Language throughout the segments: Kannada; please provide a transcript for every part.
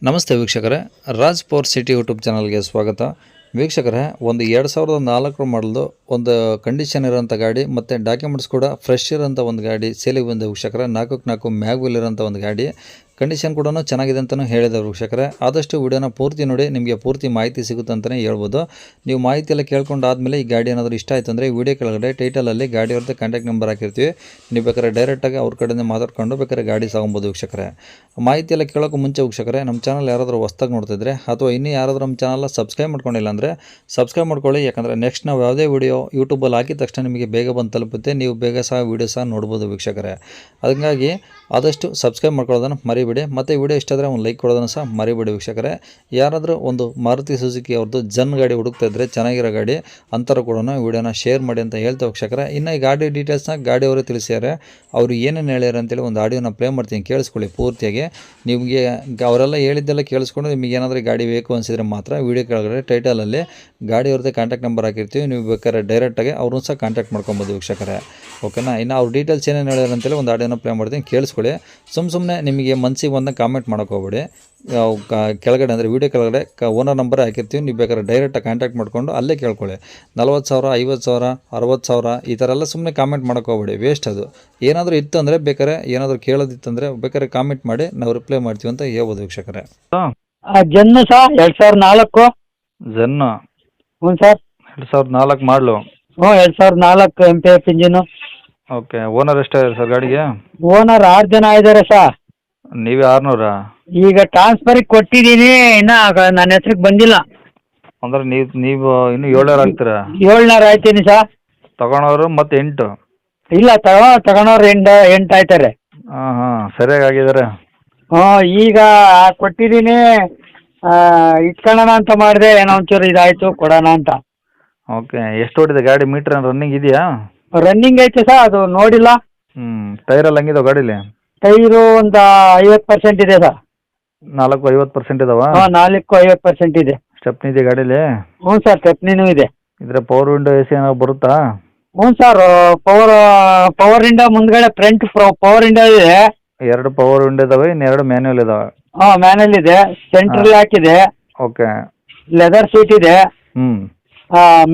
ನಮಸ್ತೆ ವೀಕ್ಷಕರೇ, ರಾಜ್ ಪವರ್ ಸಿಟಿ ಯೂಟ್ಯೂಬ್ ಚಾನಲ್ಗೆ ಸ್ವಾಗತ. ವೀಕ್ಷಕರೇ, ಒಂದು 2004 ಮಾಡಲ್ದು ಒಂದು ಕಂಡೀಷನ್ ಇರೋಂಥ ಗಾಡಿ ಮತ್ತು ಡಾಕ್ಯುಮೆಂಟ್ಸ್ ಕೂಡ ಫ್ರೆಶ್ ಇರೋಂಥ ಒಂದು ಗಾಡಿ ಸೇಲಿಗೆ ಬಂದ ವೀಕ್ಷಕರೇ. 4x4 ಮ್ಯಾಗ್ವಿಲ್ ಇರೋಂಥ ಒಂದು ಗಾಡಿ, ಕಂಡೀಷನ್ ಕೂಡ ಚೆನ್ನಾಗಿದೆ ಅಂತಲೂ ಹೇಳಿದರು ವೀಕ್ಷಕರೇ. ಆದಷ್ಟು ವಿಡಿಯೋನ ಪೂರ್ತಿ ನೋಡಿ, ನಿಮಗೆ ಪೂರ್ತಿ ಮಾಹಿತಿ ಸಿಗುತ್ತೆ ಅಂತಲೇ ಹೇಳ್ಬೋದು. ನೀವು ಮಾಹಿತಿ ಎಲ್ಲ ಕೇಳ್ಕೊಂಡಾದ್ಮೇಲೆ ಈ ಗಾಡಿ ಏನಾದರೂ ಇಷ್ಟ ಆಯಿತು ಅಂದರೆ ವಿಡಿಯೋ ಕೆಳಗಡೆ ಟೈಟಲಲ್ಲಿ ಗಾಡಿಯವ್ರದ್ದು ಕಾಂಟ್ಯಾಕ್ಟ್ ನಂಬರ್ ಹಾಕಿರ್ತೀವಿ. ನೀವು ಬೇಕಾದ್ರೆ ಡೈರೆಕ್ಟಾಗಿ ಅವ್ರ ಕಡೆಯಿಂದ ಮಾತಾಡ್ಕೊಂಡು ಬೇಕಾದ್ರೆ ಗಾಡಿ ಸಾಗೊಬೋದು ವೀಕ್ಷಕರೇ. ಮಾಹಿತಿ ಎಲ್ಲ ಕೇಳೋಕ್ಕೂ ಮುಂಚೆ ವೀಕ್ಷಕರೇ, ನಮ್ಮ ಚಾನಲ್ ಯಾರಾದರೂ ಹೊಸ್ದಾಗಿ ನೋಡ್ತಿದ್ರೆ ಅಥವಾ ಇನ್ನೂ ಯಾರಾದರೂ ನಮ್ಮ ಚಾನಲ್ ಸಬ್ಸ್ಕ್ರೈಬ್ ಮಾಡ್ಕೊಂಡಿಲ್ಲ ಅಂದರೆ ಸಬ್ಸ್ಕ್ರೈಬ್ ಮಾಡ್ಕೊಳ್ಳಿ. ಯಾಕಂದರೆ ನೆಕ್ಸ್ಟ್ ನಾವು ಯಾವುದೇ ವಿಡಿಯೋ ಯೂಟ್ಯೂಬಲ್ಲಿ ಹಾಕಿದ ತಕ್ಷಣ ನಿಮಗೆ ಬೇಗ ಬಂದು ತಲುಪುತ್ತೆ, ನೀವು ಬೇಗ ಸಹ ವೀಡಿಯೋ ಸಹ ನೋಡ್ಬೋದು ವೀಕ್ಷಕರೇ. ಹಾಗಾಗಿ ಆದಷ್ಟು ಸಬ್ಸ್ಕ್ರೈಬ್ ಮಾಡ್ಕೊಳ್ಳೋದನ್ನು ಮರಿಬೇಡಿ. ಮತ್ತು ವಿಡಿಯೋ ಇಷ್ಟ ಆದರೆ ಒಂದು ಲೈಕ್ ಕೊಡೋದನ್ನು ಸಹ ಮರಿಬೇಡಿ ವೀಕ್ಷಕರೇ. ಯಾರಾದರೂ ಒಂದು ಮಾರುತಿ ಸುಜುಕಿ ಅವ್ರದ್ದು ಜನ್ ಗಾಡಿ ಹುಡುಕ್ತಾ ಇದ್ದರೆ, ಚೆನ್ನಾಗಿರೋ ಗಾಡಿ ಅಂಥವ್ರು ಕೂಡ ವಿಡಿಯೋನ ಶೇರ್ ಮಾಡಿ ಅಂತ ಹೇಳ್ತಾ ವೀಕ್ಷಕರೇ. ಇನ್ನು ಈ ಗಾಡಿ ಡೀಟೇಲ್ಸ್ನ ಗಾಡಿಯವರೇ ತಿಳಿಸ್ಯಾರೆ. ಅವರು ಏನೇನು ಹೇಳ್ಯಾರ ಅಂತೇಳಿ ಒಂದು ಆಡಿಯೋನ ಪ್ಲೇ ಮಾಡ್ತೀನಿ, ಕೇಳಿಸ್ಕೊಳ್ಳಿ ಪೂರ್ತಿಯಾಗಿ. ನಿಮಗೆ ಅವರೆಲ್ಲ ಹೇಳಿದ್ದೆಲ್ಲ ಕೇಳಿಸ್ಕೊಂಡು ನಿಮಗೆ ಏನಾದರೂ ಗಾಡಿ ಬೇಕು ಅನಿಸಿದರೆ ಮಾತ್ರ ವಿಡಿಯೋ ಕೆಳಗಡೆ ಟೈಟಲಲ್ಲಿ ಗಾಡಿಯವ್ರದ್ದೇ ಕಾಂಟ್ಯಾಕ್ಟ್ ನಂಬರ್ ಹಾಕಿರ್ತೀವಿ. ನೀವು ಬೇಕಾದ್ರೆ ಡೈರೆಕ್ಟಾಗಿ ಅವ್ರನ್ನೂ ಸಹ ಕಾಂಟ್ಯಾಕ್ಟ್ ಮಾಡ್ಕೊಬೋದು ವೀಕ್ಷಕರೇ. ಓಕೆನಾ. ಇನ್ನು ಅವ್ರ ಡೀಟೇಲ್ಸ್ ಏನೇನು ಹೇಳ್ಯಾರ ಅಂತೇಳಿ ಒಂದು ಆಡಿಯೋನ ಪ್ಲೇ ಮಾಡ್ತೀನಿ, ಕೇಳಿಸ್ಕೊಳ್ಳಿ. ಸುಮ್ಮನೆ ನಿಮಗೆ ಮನಸ್ಸಿಗೆ ಬಂದಾಗ ಕಾಮೆಂಟ್ ಮಾಡೋಕೆ ಹೋಗ್ಬೇಡಿ. ಕೆಳಗಡೆ ಅಂದರೆ ವೀಡಿಯೋ ಕೆಳಗಡೆ ಓನರ್ ನಂಬರ್ ಹಾಕಿರ್ತೀವಿ. ನೀವು ಬೇಕಾದ್ರೆ ಡೈರೆಕ್ಟಾಗಿ ಕಾಂಟ್ಯಾಕ್ಟ್ ಮಾಡಿಕೊಂಡು ಅಲ್ಲೇ ಕೇಳ್ಕೊಳ್ಳಿ. 40,000, 50,000, 60,000 ಈ ಥರ ಎಲ್ಲ ಸುಮ್ಮನೆ ಕಾಮೆಂಟ್ ಮಾಡೋಕೆ ಹೋಗ್ಬೇಡಿ, ವೇಸ್ಟ್ ಅದು. ಏನಾದರೂ ಇತ್ತು ಅಂದರೆ ಬೇಕಾದ್ರೆ ಏನಾದರೂ ಕೇಳೋದಿತ್ತಂದರೆ ಬೇಕಾದ್ರೆ ಕಾಮೆಂಟ್ ಮಾಡಿ, ನಾವು ರಿಪ್ಲೈ ಮಾಡ್ತೀವಿ ಅಂತ ಹೇಳ್ಬೋದು ವೀಕ್ಷಕರೇ. ಜನ್ನು ಸರ್ 2004. ಜನ್ನು ಹ್ಞೂ ಸರ್. 2004 ಮಾಡಲು. 2004 MPF ಇಂಜಿನು. ಓಕೆ. ಓನರ್ ಎಷ್ಟಾಗಿದೆ ಸರ್ ಗಾಡಿಗೆ? ಓನರ್ 6 ಜನ ಇದ್ದಾರೆ ಸರ್. ನೀವೇ 600? ಈಗ ಟ್ರಾನ್ಸ್ಫರಿಗೆ ಕೊಟ್ಟಿದ್ದೀನಿ, ಇನ್ನು ನನ್ನ ಹೆಸ್ರಿಗೆ ಬಂದಿಲ್ಲ. ಅಂದ್ರೆ ನೀವು ಇನ್ನೂ 700 ಆಗ್ತೀರಾ? 700 ಆಯ್ತೀನಿ ಸರ್. ತಗೊಳೋರು ಮತ್ತೆ 8? ಇಲ್ಲ, ತಗೊಳೋರು 8 ಆಯ್ತಾರೆ. ಹಾಂ ಹಾಂ, ಸರಿಯಾಗಿ ಆಗಿದ್ದಾರೆ. ಈಗ ಕೊಟ್ಟಿದ್ದೀನಿ, ಇಟ್ಕೊಳ್ಳೋಣ ಅಂತ ಮಾಡಿದೆ, ಏನೋ ಒಂಚೂರು ಇದಾಯಿತು ಕೊಡೋಣ ಅಂತ. ಓಕೆ. ಎಷ್ಟು ಹೊಡಿದೆ ಗಾಡಿ? ಮೀಟ್ರ್ ರನ್ನಿಂಗ್ ಇದೆಯಾ? ರನ್ನಿಂಗ್ ಐತೆ ಸರ್, ಅದು ನೋಡಿಲ್ಲ. ಟೈರೆಲ್ಲ ಹಂಗಿದಾವೆ ಗಾಡೀಲಿ? ಟೈರು ಒಂದು 50% ಇದೆ ಸರ್. 50% ಇದಾವ? 50% ಇದೆ. ಸ್ಟೆಪ್ನಿ ಇದೆ ಗಾಡೀಲಿ? ಹ್ಞೂ ಸರ್, ಸ್ಟೆಪ್ನಿನೂ ಇದೆ. ಇದ್ರೆ ಪವರ್ ವಿಂಡೋ AC ಏನಾದ್ರು ಬರುತ್ತಾ? ಹ್ಞೂ ಸರ್, ಪವರ್ ವಿಂಡೋ ಮುಂದ್ಗಡೆ ಫ್ರಂಟ್ ಪವರ್ ವಿಂಡೋ ಇದೆ. 2 ಪವರ್ ವಿಂಡೋ ಇದಾವೆ, ಇನ್ನು 2 ಮ್ಯಾನ್ಯುವಲ್ ಇದಾವೆ. ಮ್ಯಾನುವಲ್ ಇದೆ, ಸೆಂಟ್ರಲ್ ಹಾಕಿದೆ. ಓಕೆ. ಲೆದರ್ ಸೀಟ್ ಇದೆ.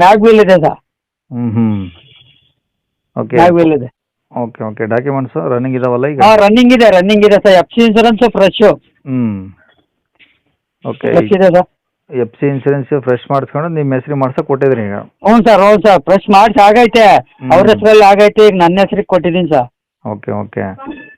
ಮ್ಯಾಗ್ವಿಲ್ ಇದೆ ಸರ್. ಓಕೆ. ಮ್ಯಾಗ್ವಿಲ್ ಇದೆ. ಓಕೆ. ಡಾಕ್ಯುಮೆಂಟ್ಸ್ ರನ್ನಿಂಗ್ ಇದಾವಲ್ಲ ಈಗ? ರನ್ನಿಂಗ್ ಇದೆ sir. FC insurance fresh. Okay. Fresh ಇದೆ ಸರ್. FC ಇನ್ಸೂರೆನ್ಸ್ ಫ್ರೆಶ್ ಮಾಡಿಸ್ಕೊಂಡು ನಿಮ್ಮ ಹೆಸರಿಗೆ ಮಾಡ್ಸಕ್ಕೆ ಕೊಟ್ಟಿದ್ರಿ ಈಗ? ಹ್ಞೂ ಸರ್, ಫ್ರೆಶ್ ಮಾಡಿಸಿ ಆಗೈತೆ. ಅವ್ರ ಹೆಸರಲ್ಲಿ ಆಗೈತೆ, ಈಗ ನನ್ನ ಹೆಸರಿಗೆ ಕೊಟ್ಟಿದ್ದೀನಿ ಸರ್. ಓಕೆ.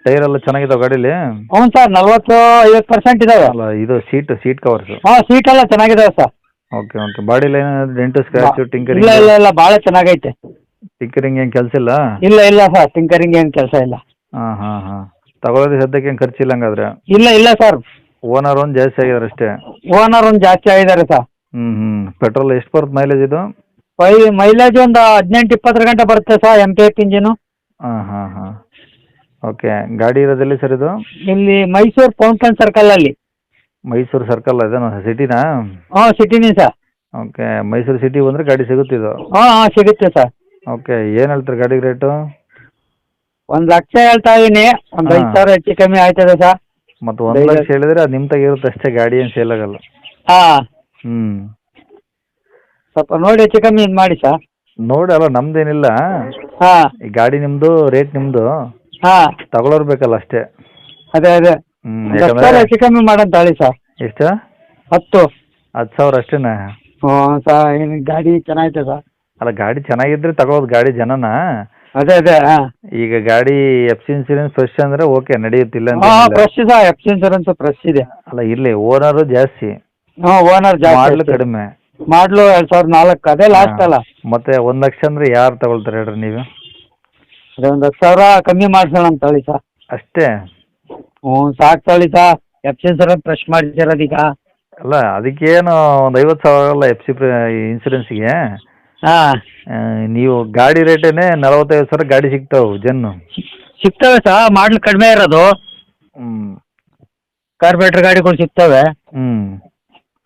ಟೈರ್ ಎಲ್ಲ ಚೆನ್ನಾಗಿದಾವೆ ಗಾಡೀಲಿ? ಹ್ಞೂ ಸರ್, 40-50% ಇದಾವೆ. ಅಲ್ಲ, ಇದು ಸೀಟ್ ಕವರ್ಸ್? ಸೀಟ್ ಎಲ್ಲ ಚೆನ್ನಾಗಿದಾವೆ ಸರ್. ಓಕೆ. ಬಾಡಿಲಿ ಏನಾದ್ರು ಡೆಂಟು, ಸ್ಕ್ರಾಚು, ಟಿಂಕರಿಂಗ್? ಇಲ್ಲ, ಭಾಳ ಚೆನ್ನಾಗೈತೆ. ಟಿಂಕರಿಂಗ್ ಏನು ಕೆಲಸ ಇಲ್ಲ? ಇಲ್ಲ ಸರ್, ಟಿಂಕರಿಂಗ್ ಏನು ಕೆಲಸ ಇಲ್ಲ. ಹಾಂ. ತಗೊಳ್ಳೋದು ಸದ್ಯಕ್ಕೆ ಏನು ಖರ್ಚಿಲ್ಲ ಹಂಗಾದ್ರೆ? ಇಲ್ಲ ಸರ್. ಓನರ್ ಒಂದು ಜಾಸ್ತಿ ಆಗಿದ್ದಾರೆ ಅಷ್ಟೇ? ಓನರ್ ಒಂದು ಜಾಸ್ತಿ ಆಗಿದ್ದಾರೆ ಸರ್. ಪೆಟ್ರೋಲ್ ಎಷ್ಟು ಬರುತ್ತೆ ಮೈಲೇಜ್ ಇದು? ಮೈಲೇಜ್ ಒಂದು 18-20 ಗಂಟೆ ಬರುತ್ತೆ ಸರ್, MPF ಇಂಜಿನು. ಹಾಂ. ಓಕೆ. ಗಾಡಿ ಇರೋದೆಲ್ಲಿ ಸರ್ ಇದು? ಇಲ್ಲಿ ಮೈಸೂರು ಫೌಂಟನ್ ಸರ್ಕಲ್ ಅಲ್ಲಿ. ಮೈಸೂರು ಸರ್ಕಲ್ ಅದೇನೋ ಸಿಟಿನಾ? ಸಿಟಿನೇ ಸರ್. ಓಕೆ. ಮೈಸೂರು ಸಿಟಿ ಬಂದರೆ ಗಾಡಿ ಸಿಗುತ್ತಿದ್ದು? ಸಿಗುತ್ತೆ ಸರ್. ಓಕೆ. ಏನು ಹೇಳ್ತಾರೆ ಗಾಡಿ ರೇಟು? 1 ಲಕ್ಷ ಹೇಳ್ತಾ ಇದೀನಿ, ಒಂದು 5,000 ಹೆಚ್ಚು ಕಮ್ಮಿ ಆಯ್ತದೆ ಸರ್. ಮತ್ತು 1 ಲಕ್ಷ ಹೇಳಿದ್ರೆ ಅದು ನಿಮ್ಮ ಇರುತ್ತೆ ಅಷ್ಟೇ, ಗಾಡಿ ಏನು ಸೇಲ್ ಆಗಲ್ಲ. ಸ್ವಲ್ಪ ನೋಡಿ ಹೆಚ್ಚು ಕಮ್ಮಿ ಇದು ಮಾಡಿ ಸರ್. ನೋಡಿ, ಅಲ್ಲ ನಮ್ದೇನಿಲ್ಲ. ಈ ಗಾಡಿ ನಿಮ್ಮದು, ರೇಟ್ ನಿಮ್ಮದು, ತಗೊಳ್ಳೋರು ಬೇಕಲ್ಲ ಅಷ್ಟೇ. ಅದೇ ಯಾಕಂದ್ರೆ ಹೆಚ್ಚು ಕಮ್ಮಿ ಮಾಡಂತ ಹೇಳಿ ಸರ್. ಎಷ್ಟು? 10,000 ಅಷ್ಟೇನಾ? ಸರ್, ಗಾಡಿ ಚೆನ್ನಾಗೈತೆ ಸರ್. ಅಲ್ಲ, ಗಾಡಿ ಚೆನ್ನಾಗಿದ್ರೆ ತಗೊಳ್ಳೋದು ಗಾಡಿ ಜನನ. ಅದೇ ಈಗ ಗಾಡಿ FC ಇನ್ಸೂರೆನ್ಸ್ ಫ್ರೆಶ್ ಅಂದ್ರೆ ಓಕೆ, ನಡೆಯುತ್ತಿಲ್ಲ ಅಂತ. Fresh sir, FC insurance fresh ಇದೆ. ಅಲ್ಲ, ಇಲ್ಲಿ ಓನರ್ ಜಾಸ್ತಿ, ಓನರ್ ಜಾಸ್ತಿ, ಮಾಡಲು ಕಡಿಮೆ. ಮಾಡ್ಲು 2004 ಅದೇ ಲಾಸ್ಟ್ ಅಲ್ಲ. ಮತ್ತೆ 1 ಲಕ್ಷ ಅಂದ್ರೆ ಯಾರು ತಗೊಳ್ತಾರೆ ಹೇಳ್ರಿ ನೀವು? ಅದೇ 1,00,000 ಕಮ್ಮಿ ಮಾಡ್ಸೋಣ ಅಂತ ಹೇಳಿ ಸರ್. ಅಷ್ಟೇ? ಸಾಕು ತಗೊಳ್ಳಿ ಸರ್. FC ಇನ್ಸೂರೆನ್ಸ್ ಫ್ರೆಶ್ ಮಾಡಿಸಿರೋದೀಗ. ಅಲ್ಲ, ಅದಕ್ಕೇನು ಒಂದು 50,000 ಅಲ್ಲ FC ಇನ್ಸೂರೆನ್ಸ್ಗೆ. ನೀವು ಗಾಡಿ ರೇಟೇನೆ 45,000 ಗಾಡಿ ಸಿಗ್ತಾವೆ ಜನ್ನು. ಸಿಗ್ತವೆ ಸರ್, ಮಾಡ್ಲು ಕಡಿಮೆ ಇರೋದು. ಕಾರ್ಪೊರೇಟರ್ ಗಾಡಿಗಳು ಸಿಗ್ತವೆ.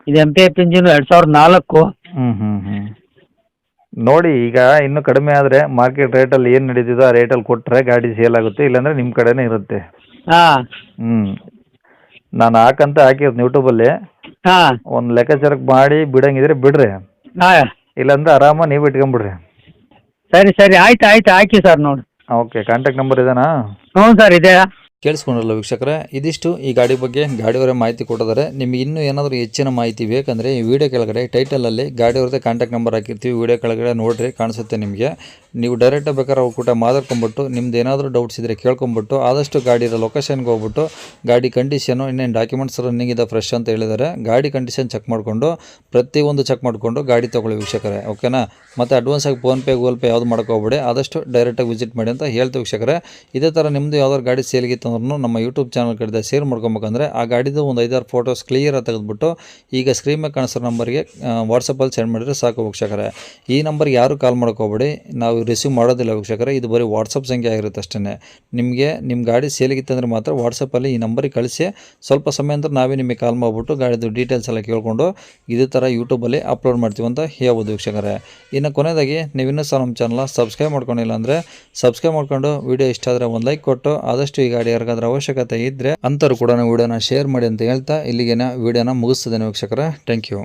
ಇದು MPF ಇಂಜಿನ್ 2004. ನೋಡಿ, ಈಗ ಇನ್ನೂ ಕಡಿಮೆ ಆದರೆ ಮಾರ್ಕೆಟ್ ರೇಟಲ್ಲಿ ಏನು ನಡೀತಿದೋ ಆ ರೇಟಲ್ಲಿ ಕೊಟ್ಟರೆ ಗಾಡಿ ಸೇಲ್ ಆಗುತ್ತೆ, ಇಲ್ಲಾಂದರೆ ನಿಮ್ಮ ಕಡೆನೇ ಇರುತ್ತೆ. ನಾನು ಹಾಕಿರ್ತೀನಿ ಯೂಟ್ಯೂಬಲ್ಲಿ. ಹಾಂ ಒಂದು ಲೆಕ್ಕಾಚಾರಕ್ಕೆ ಮಾಡಿ ಬಿಡಂಗಿದ್ರೆ ಬಿಡ್ರಿ, ಹಾಂ ಇಲ್ಲಾಂದ್ರೆ ಆರಾಮ ನೀವು ಇಟ್ಕೊಂಬಿಡ್ರಿ. ಸರಿ ಸರಿ ಆಯ್ತು ಆಯ್ತು ಹಾಕಿ ಸರ್ ನೋಡಿ. ಓಕೆ, ಕಾಂಟ್ಯಾಕ್ಟ್ ನಂಬರ್ ಇದೇನಾ? ಹ್ಞೂ ಸರ್ ಇದೆ. ಕೇಳಿಸ್ಕೊಂಡ್ರಲ್ಲ ವೀಕ್ಷಕರೇ, ಇದಿಷ್ಟು ಈ ಗಾಡಿ ಬಗ್ಗೆ ಗಾಡಿಯವರೇ ಮಾಹಿತಿ ಕೊಟ್ಟಿದ್ದಾರೆ. ನಿಮಗೆ ಇನ್ನೂ ಏನಾದರೂ ಹೆಚ್ಚಿನ ಮಾಹಿತಿ ಬೇಕಂದರೆ ಈ ವಿಡಿಯೋ ಕೆಳಗಡೆ ಟೈಟಲಲ್ಲಿ ಗಾಡಿಯವ್ರದ್ದೇ ಕಾಂಟ್ಯಾಕ್ಟ್ ನಂಬರ್ ಹಾಕಿರ್ತೀವಿ. ವಿಡಿಯೋ ಕೆಳಗಡೆ ನೋಡಿರಿ, ಕಾಣಿಸುತ್ತೆ ನಿಮಗೆ. ನೀವು ಡೈರೆಕ್ಟಾಗಿ ಬೇಕಾದ್ರೆ ಅವ್ರ ಕೂಟ ಮಾತಾಡ್ಕೊಂಬಿಟ್ಟು ನಿಮ್ದು ಏನಾದರೂ ಡೌಟ್ಸ್ ಇದ್ದರೆ ಕೇಳ್ಕೊಂಬಿಟ್ಟು ಆದಷ್ಟು ಗಾಡಿ ಇರೋ ಲೊಕೇಶನ್ಗೆ ಹೋಗ್ಬಿಟ್ಟು ಗಾಡಿ ಕಂಡೀಷನು ಇನ್ನೇನು ಡಾಕ್ಯುಮೆಂಟ್ಸ್ ರನ್ನಿಂಗ್ ಇದೆ ಫ್ರೆಶ್ ಅಂತ ಹೇಳಿದ್ದಾರೆ. ಗಾಡಿ ಕಂಡೀಷನ್ ಚೆಕ್ ಮಾಡಿಕೊಂಡು ಪ್ರತಿಯೊಂದು ಚೆಕ್ ಮಾಡಿಕೊಂಡು ಗಾಡಿ ತೊಗೊಳ್ಳಿ ವೀಕ್ಷಕರೇ, ಓಕೆನಾ? ಮತ್ತು ಅಡ್ವಾನ್ಸಾಗಿ ಫೋನ್ಪೇ ಗೂಗಲ್ ಪೇ ಯಾವುದು ಮಾಡ್ಕೋಬೇಡಿ, ಆದಷ್ಟು ಡೈರೆಕ್ಟಾಗಿ ವಿಸಿಟ್ ಮಾಡಿ ಅಂತ ಹೇಳ್ತೀವಿ ವೀಕ್ಷಕರೇ. ಇದೇ ಥರ ನಿಮ್ಮದು ಯಾವ್ದಾದ್ರು ಗಾಡಿ ಸೇಲ್ಗಿತ್ತು ಅಂದ್ರೂ ನಮ್ಮ ಯೂಟ್ಯೂಬ್ ಚಾನಲ್ ಕಡೆ ಶೇರ್ ಮಾಡ್ಕೊಬೇಕಂದ್ರೆ ಆ ಗಾಡಿದು ಒಂದು 5-6 ಫೋಟೋಸ್ ಕ್ಲಿಯರಾಗಿ ತೆಗೆದುಬಿಟ್ಟು ಈಗ ಸ್ಕ್ರೀನ್ ಮೇಲೆ ಕಾಣಿಸೋ ನಂಬರ್ಗೆ ವಾಟ್ಸಪ್ಪಲ್ಲಿ ಸೆಂಡ್ ಮಾಡಿದರೆ ಸಾಕು ವೀಕ್ಷಕರೇ. ಈ ನಂಬರ್ಗೆ ಯಾರು ಕಾಲ್ ಮಾಡ್ಕೋಬೇಡಿ, ನಾವು ರಿಸೀವ್ ಮಾಡೋದಿಲ್ಲ ವೀಕ್ಷಕರೇ. ಇದು ಬರೀ ವಾಟ್ಸಪ್ ಸಂಖ್ಯೆ ಆಗಿರುತ್ತೆ ಅಷ್ಟೇ. ನಿಮಗೆ ನಿಮ್ಮ ಗಾಡಿ ಸೇಲಿಗಿತ್ತಂದರೆ ಮಾತ್ರ ವಾಟ್ಸಪ್ಪಲ್ಲಿ ಈ ನಂಬರಿಗೆ ಕಳಿಸಿ, ಸ್ವಲ್ಪ ಸಮಯ ನಂತರ ನಾವೇ ನಿಮಗೆ ಕಾಲ್ ಮಾಡಿಬಿಟ್ಟು ಗಾಡಿದು ಡೀಟೇಲ್ಸ್ ಎಲ್ಲ ಕೇಳಿಕೊಂಡು ಇದೇ ಥರ ಯೂಟ್ಯೂಬಲ್ಲಿ ಅಪ್ಲೋಡ್ ಮಾಡ್ತೀವಿ ಅಂತ ಹೇಳ್ಬೋದು ವೀಕ್ಷಕರೇ. ಇನ್ನು ಕೊನೆಯದಾಗಿ ನೀವು ಇನ್ನೂ ಸಹ ನಮ್ಮ ಚಾನಲ್ನ ಸಬ್ಸ್ಕ್ರೈಬ್ ಮಾಡ್ಕೊಂಡಿಲ್ಲ ಅಂದರೆ ಸಬ್ಸ್ಕ್ರೈಬ್ ಮಾಡ್ಕೊಂಡು ವಿಡಿಯೋ ಇಷ್ಟ ಆದರೆ ಒಂದು ಲೈಕ್ ಕೊಟ್ಟು ಆದಷ್ಟು ಈ ಗಾಡಿ ಯಾರಿಗಾದ್ರೂ ಅವಶ್ಯಕತೆ ಇದ್ದರೆ ಅಂಥವ್ರು ಕೂಡ ವಿಡಿಯೋನ ಶೇರ್ ಮಾಡಿ ಅಂತ ಹೇಳ್ತಾ ಇಲ್ಲಿಗೆ ವಿಡಿಯೋನ ಮುಗಿಸ್ತದೇನೆ ವೀಕ್ಷಕರೇ. Thank you.